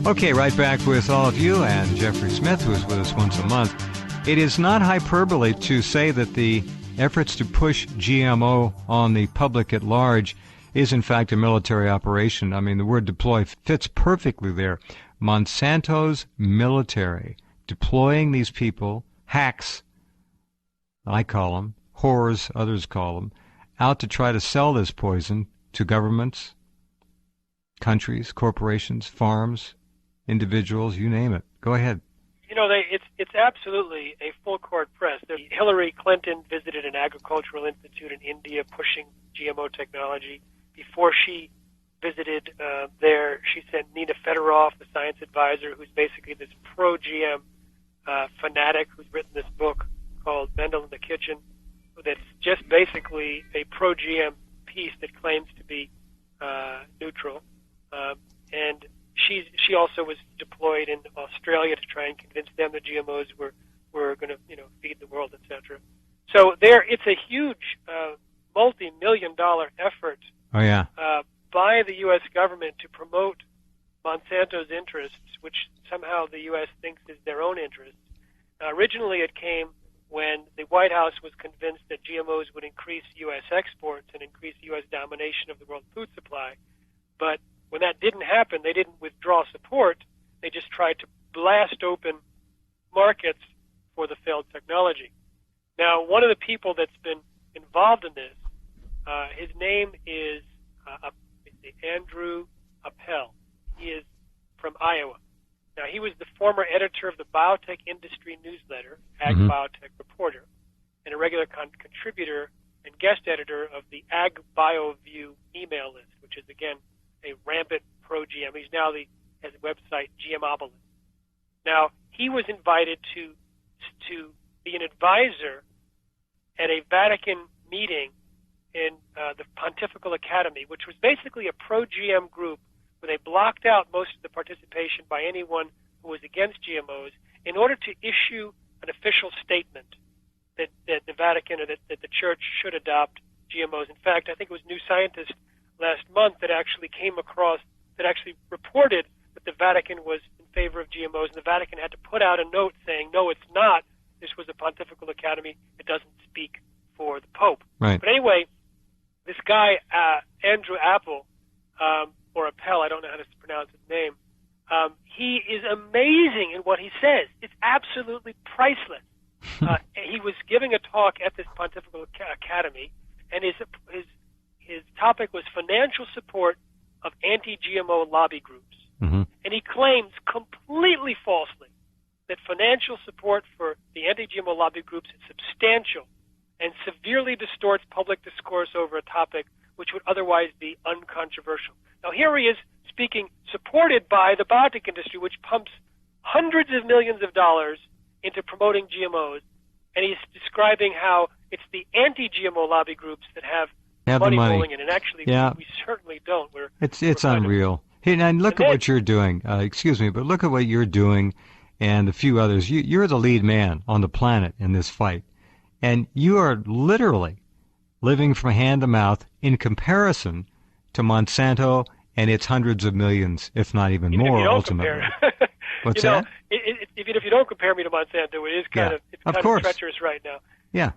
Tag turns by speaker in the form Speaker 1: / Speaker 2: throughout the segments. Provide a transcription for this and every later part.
Speaker 1: Okay, right back with all of you and Jeffrey Smith, who is with us once a month. It is not hyperbole to say that the efforts to push GMO on the public at large is in fact a military operation. I mean, the word deploy fits perfectly there. Monsanto's military deploying these people, hacks, I call them, whores, others call them, out to try to sell this poison to governments, countries, corporations, farms, individuals, you name it. Go ahead.
Speaker 2: You know, it's absolutely a full-court press. Hillary Clinton visited an agricultural institute in India pushing GMO technology. Before she visited there, she sent Nina Fedorov, the science advisor, who's basically this pro-GM fanatic who's written this book called Mendel in the Kitchen, that's just basically a pro-GM piece that claims to be neutral. And she also was deployed in Australia to try and convince them that GMOs were going to, feed the world, etc. So it's a huge multi-million-dollar effort by the U.S. government to promote Monsanto's interests, which somehow the U.S. thinks is their own interests. Originally, it came when the White House was convinced that GMOs would increase U.S. exports and increase U.S. domination of the world food supply. But when that didn't happen, they didn't withdraw support. They just tried to blast open markets for the failed technology. Now, one of the people that's been involved in this, his name is Andrew Appel. He is from Iowa. Now, he was the former editor of the Biotech Industry newsletter, Ag Biotech Reporter, and a regular contributor and guest editor of the Ag BioView email list, which is, again, a rampant pro-GM. He's now has a website, GMobolist. Now, he was invited to be an advisor at a Vatican meeting in the Pontifical Academy, which was basically a pro-GM group where they blocked out most of the participation by anyone who was against GMOs in order to issue an official statement that the Vatican or that the Church should adopt GMOs. In fact, I think it was New Scientist last month that actually reported that the Vatican was in favor of GMOs, and the Vatican had to put out a note saying, no, it's not. This was a Pontifical Academy. It doesn't speak for the Pope.
Speaker 1: Right.
Speaker 2: But anyway, this guy, Andrew Appel, or Appel, I don't know how to pronounce his name, he is amazing in what he says. It's absolutely priceless. He was giving a talk at this Pontifical Academy, and his topic was financial support of anti-GMO lobby groups. And he claims completely falsely that financial support for the anti-GMO lobby groups is substantial and severely distorts public discourse over a topic which would otherwise be uncontroversial. Now, here he is speaking, supported by the biotech industry, which pumps hundreds of millions of dollars into promoting GMOs, and he's describing how it's the anti-GMO lobby groups that have money rolling in, and actually we certainly don't.
Speaker 1: It's unreal. Hey, and look at what you're doing. Excuse me, but look at what you're doing and a few others. You're the lead man on the planet in this fight, and you are literally living from hand to mouth in comparison to Monsanto and its hundreds of millions, if not even more, ultimately. What's that?
Speaker 2: Even if you don't compare me to Monsanto, it is kind of treacherous right now.
Speaker 1: Yeah.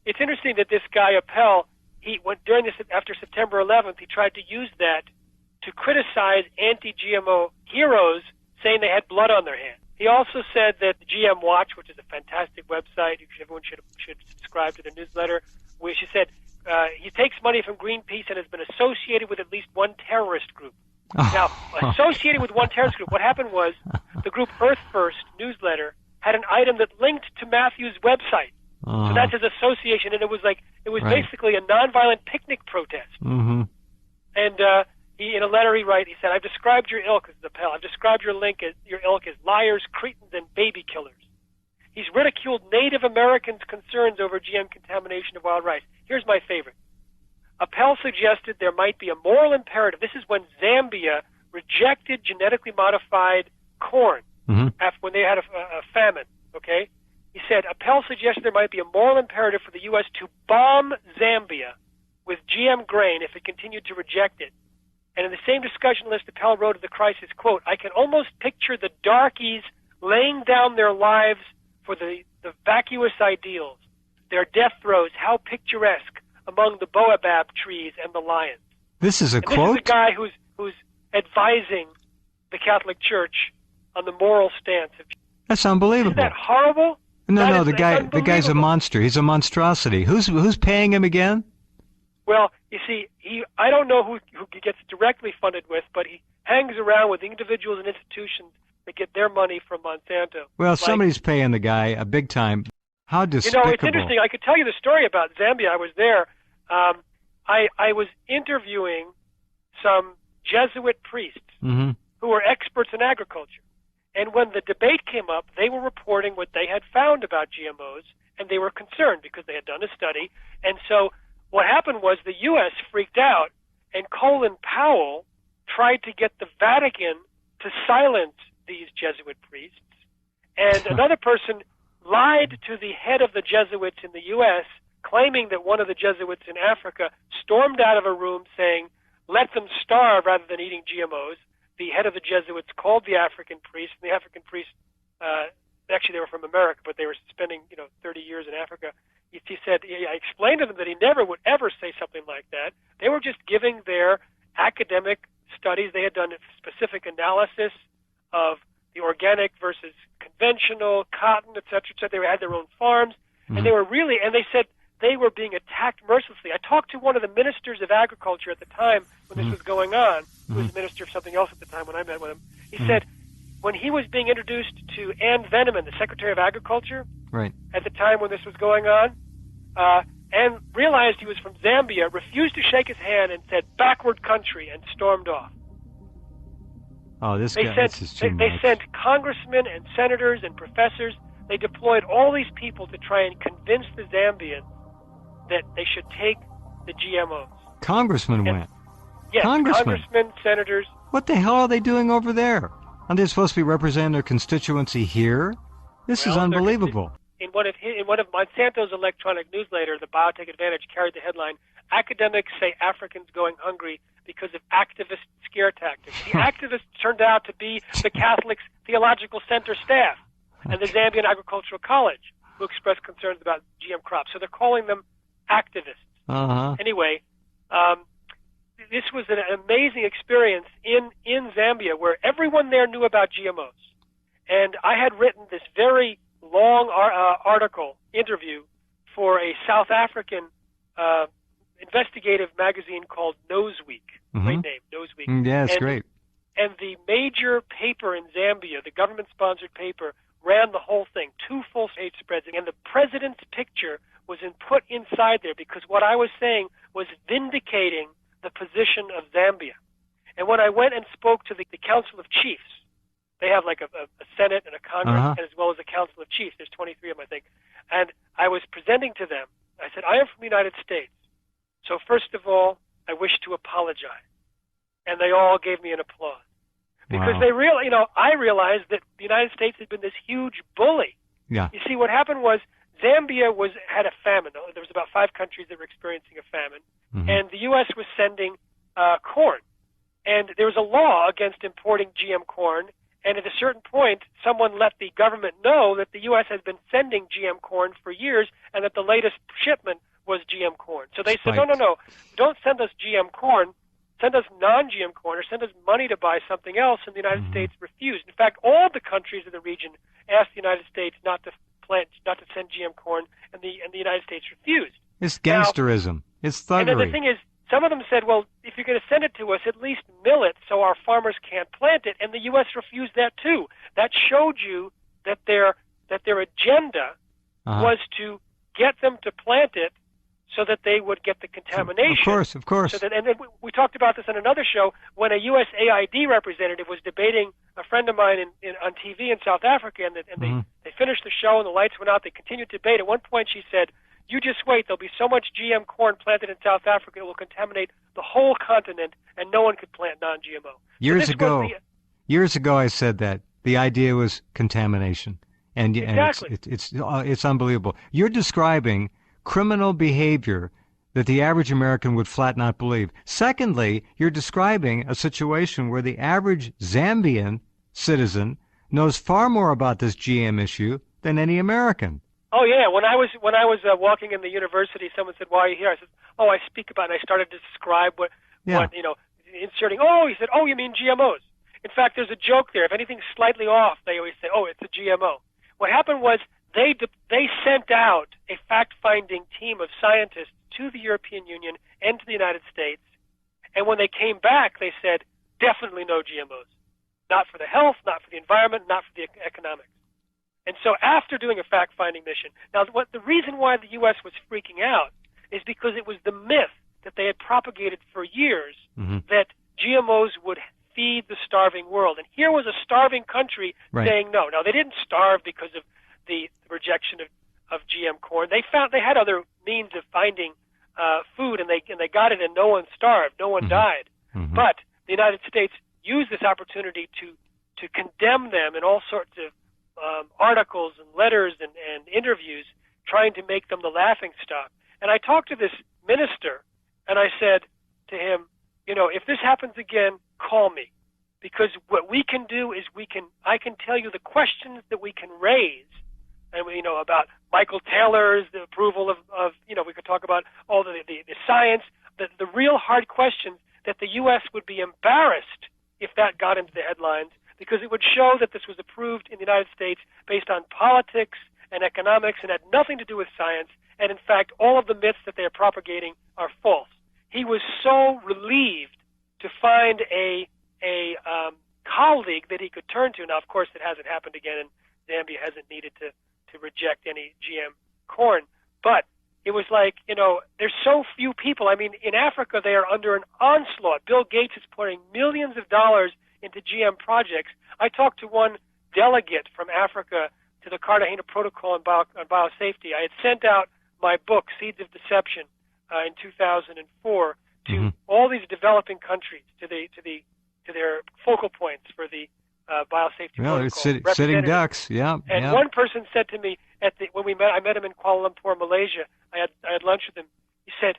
Speaker 2: It's interesting that this guy Appel, after September 11th, he tried to use that to criticize anti-GMO heroes, saying they had blood on their hands. He also said that the GM Watch, which is a fantastic website, everyone should subscribe to the newsletter, where she said he takes money from Greenpeace and has been associated with at least one terrorist group. Now, associated with one terrorist group, what happened was the group Earth First newsletter had an item that linked to Matthew's website. So that's his association, and it was basically a nonviolent picnic protest. And he, in a letter he said, "I've described your ilk as the Appel. I've described your ilk as liars, cretins, and baby killers." He's ridiculed Native Americans' concerns over GM contamination of wild rice. Here's my favorite. Appel suggested there might be a moral imperative. This is when Zambia rejected genetically modified corn after when they had a famine. Okay, he said Appel suggested there might be a moral imperative for the U.S. to bomb Zambia with GM grain if it continued to reject it, And in the same discussion list, Appel wrote of the crisis, quote, I can almost picture the darkies laying down their lives for the vacuous ideals. Their death throes, how picturesque among the baobab trees and the lions.
Speaker 1: This is a
Speaker 2: and
Speaker 1: quote?
Speaker 2: This is a guy who's advising the Catholic Church on the moral stance of.
Speaker 1: That's unbelievable.
Speaker 2: Isn't that horrible?
Speaker 1: No, the guy's a monster. He's a monstrosity. Who's paying him again?
Speaker 2: Well, you see, I don't know who he gets directly funded with, but he hangs around with individuals and institutions that get their money from Monsanto.
Speaker 1: Well, somebody's paying the guy a big time. How despicable.
Speaker 2: It's interesting. I could tell you the story about Zambia. I was there. I was interviewing some Jesuit priests
Speaker 1: mm-hmm.
Speaker 2: who were experts in agriculture. And when the debate came up, they were reporting what they had found about GMOs, and they were concerned because they had done a study. And so what happened was the U.S. freaked out, and Colin Powell tried to get the Vatican to silence these Jesuit priests. And another person lied to the head of the Jesuits in the U.S., claiming that one of the Jesuits in Africa stormed out of a room saying, let them starve rather than eating GMOs. The head of the Jesuits called the African priest, and the African priest, actually they were from America, but they were spending 30 years in Africa. He said, I explained to them that he never would ever say something like that. They were just giving their academic studies. They had done a specific analysis of the organic versus conventional, cotton, et cetera, et cetera. They had their own farms,
Speaker 1: mm-hmm.
Speaker 2: and they were really, and they said they were being attacked mercilessly. I talked to one of the ministers of agriculture at the time when
Speaker 1: mm-hmm.
Speaker 2: this was going on, who was
Speaker 1: mm-hmm.
Speaker 2: a minister of something else at the time when I met with him. He
Speaker 1: mm-hmm.
Speaker 2: said when he was being introduced to Ann Veneman, the Secretary of Agriculture,
Speaker 1: right.
Speaker 2: at the time when this was going on, and realized he was from Zambia, refused to shake his hand and said, backward country, and stormed off.
Speaker 1: Oh, this is too much.
Speaker 2: They sent congressmen and senators and professors. They deployed all these people to try and convince the Zambians that they should take the GMOs.
Speaker 1: Congressmen went.
Speaker 2: Yes, congressmen, senators.
Speaker 1: What the hell are they doing over there? Aren't they supposed to be representing their constituency here? This is unbelievable.
Speaker 2: In one of Monsanto's electronic newsletter, the Biotech Advantage carried the headline, Academics Say Africans Going Hungry Because of Activist Scare Tactics. The activists turned out to be the Catholic Theological Center staff and the Zambian Agricultural College, who expressed concerns about GM crops. So they're calling them activists.
Speaker 1: Uh-huh.
Speaker 2: Anyway, this was an amazing experience in Zambia where everyone there knew about GMOs. And I had written this very long interview for a South African investigative magazine called Noseweek.
Speaker 1: Mm-hmm.
Speaker 2: Great name, Noseweek.
Speaker 1: Yeah, it's great.
Speaker 2: And the major paper in Zambia, the government-sponsored paper, ran the whole thing, 2 full-page spreads, and the president's picture was put inside there because what I was saying was vindicating the position of Zambia. And when I went and spoke to the Council of Chiefs, they have like a Senate and a Congress,
Speaker 1: uh-huh.
Speaker 2: as well as a Council of Chiefs. There's 23 of them, I think. And I was presenting to them. I said, I am from the United States. So first of all, I wish to apologize. And they all gave me an applause. Because
Speaker 1: wow.
Speaker 2: I realized that the United States had been this huge bully.
Speaker 1: Yeah.
Speaker 2: You see, what happened was Zambia had a famine. There was about 5 countries that were experiencing a famine.
Speaker 1: Mm-hmm.
Speaker 2: And the U.S. was sending corn. And there was a law against importing GM corn. And at a certain point, someone let the government know that the U.S. has been sending GM corn for years and that the latest shipment was GM corn. So they said, no, don't send us GM corn. Send us non-GM corn or send us money to buy something else. And the United
Speaker 1: mm-hmm.
Speaker 2: States refused. In fact, all the countries in the region asked the United States not to send GM corn, and the United States refused.
Speaker 1: It's gangsterism. It's thuggery.
Speaker 2: And then the thing is, some of them said, well, if you're going to send it to us, at least mill it so our farmers can't plant it. And the U.S. refused that too. That showed you that their agenda
Speaker 1: uh-huh.
Speaker 2: was to get them to plant it so that they would get the contamination.
Speaker 1: Of course.
Speaker 2: And then we talked about this on another show when a USAID representative was debating a friend of mine on TV in South Africa, and
Speaker 1: mm-hmm.
Speaker 2: they finished the show and the lights went out. They continued to debate. At one point she said, you just wait, there'll be so much GM corn planted in South Africa it will contaminate the whole continent and no one could plant non-GMO.
Speaker 1: Years ago I said that. The idea was contamination. Exactly. And it's unbelievable. You're describing criminal behavior that the average American would flat not believe. Secondly, you're describing a situation where the average Zambian citizen knows far more about this GM issue than any American.
Speaker 2: Oh yeah, when I was walking in the university, someone said, "Why are you here?" I said, "Oh, I speak about," and I started to describe what inserting. Oh, he said, "Oh, you mean GMOs?" In fact, there's a joke there. If anything's slightly off, they always say, "Oh, it's a GMO." What happened was they sent out a fact-finding team of scientists to the European Union and to the United States, and when they came back, they said, "Definitely no GMOs. Not for the health, not for the environment, not for the economics." And so after doing a fact-finding mission, now the reason why the U.S. was freaking out is because it was the myth that they had propagated for years that GMOs would feed the starving world. And here was a starving country saying no. Now, they didn't starve because of the rejection of GM corn. They had other means of finding food, and they got it, and no one starved. No one died. But the United States used this opportunity to condemn them in all sorts of articles and letters and interviews, trying to make them the laughing stock. And I talked to this minister, and I said to him, if this happens again, call me, because what we can do is I can tell you the questions that we can raise, and about Michael Taylor's the approval of we could talk about all the science, the real hard questions that the U.S. would be embarrassed if that got into the headlines, because it would show that this was approved in the United States based on politics and economics and had nothing to do with science, and in fact, all of the myths that they are propagating are false. He was so relieved to find a colleague that he could turn to. Now, of course, it hasn't happened again, and Zambia hasn't needed to reject any GM corn, but it was like, there's so few people. I mean, in Africa, they are under an onslaught. Bill Gates is pouring millions of dollars into GM projects. I talked to one delegate from Africa to the Cartagena Protocol on biosafety. I had sent out my book, Seeds of Deception, in 2004 to all these developing countries, to their focal points for the biosafety protocol.
Speaker 1: They're sitting ducks, yeah.
Speaker 2: And one person said to me I met him in Kuala Lumpur, Malaysia. I had lunch with him. He said,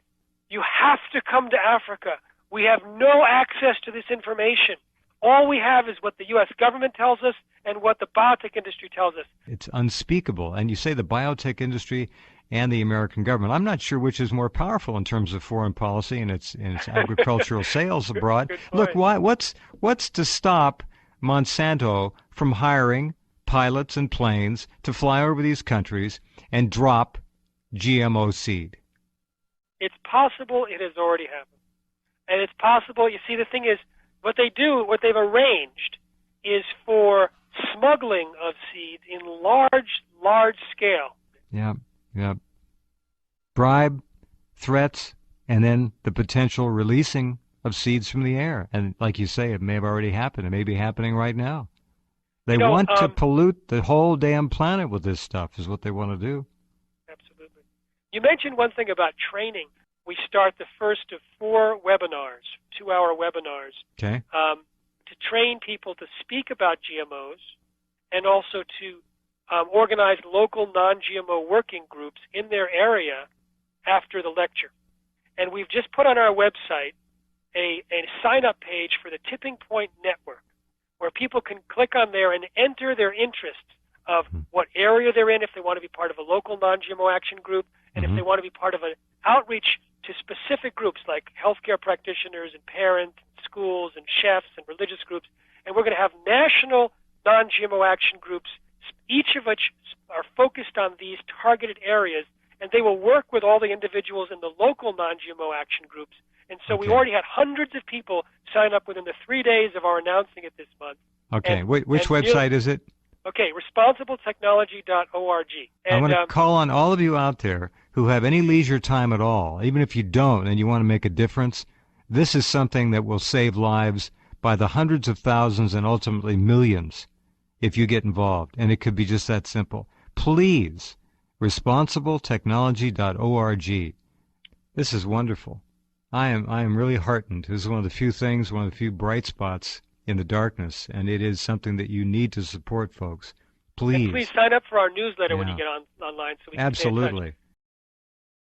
Speaker 2: "You have to come to Africa. We have no access to this information. All we have is what the U.S. government tells us and what the biotech industry tells us."
Speaker 1: It's unspeakable. And you say the biotech industry and the American government. I'm not sure which is more powerful in terms of foreign policy and its agricultural sales abroad. Look, what's to stop Monsanto from hiring pilots and planes to fly over these countries and drop GMO seed?
Speaker 2: It's possible. It has already happened. And it's possible. You see, the thing is, what they've arranged is for smuggling of seeds in large scale.
Speaker 1: Yeah. Bribe, threats, and then the potential releasing of seeds from the air. And like you say, it may have already happened. It may be happening right now. They want to pollute the whole damn planet with this stuff, is what they want to do.
Speaker 2: Absolutely. You mentioned one thing about training. We start the first of 4 webinars, 2-hour webinars, to train people to speak about GMOs and also to organize local non-GMO working groups in their area after the lecture. And we've just put on our website a sign-up page for the Tipping Point Network, where people can click on there and enter their interests of what area they're in, if they want to be part of a local non-GMO action group, and if they want to be part of an outreach to specific groups like healthcare practitioners and parents, schools and chefs and religious groups. And we're going to have national non-GMO action groups, each of which are focused on these targeted areas, and they will work with all the individuals in the local non-GMO action groups. And so we already had hundreds of people sign up within the 3 days of our announcing it this month.
Speaker 1: Okay, and, which website is it?
Speaker 2: Okay, responsibletechnology.org.
Speaker 1: I want to call on all of you out there who have any leisure time at all, even if you don't and you want to make a difference. This is something that will save lives by the hundreds of thousands and ultimately millions if you get involved. And it could be just that simple. Please, responsibletechnology.org. This is wonderful. I am really heartened. This is one of the few bright spots in the darkness, and it is something that you need to support, folks. Please.
Speaker 2: And please sign up for our newsletter when you get online so we can
Speaker 1: Absolutely.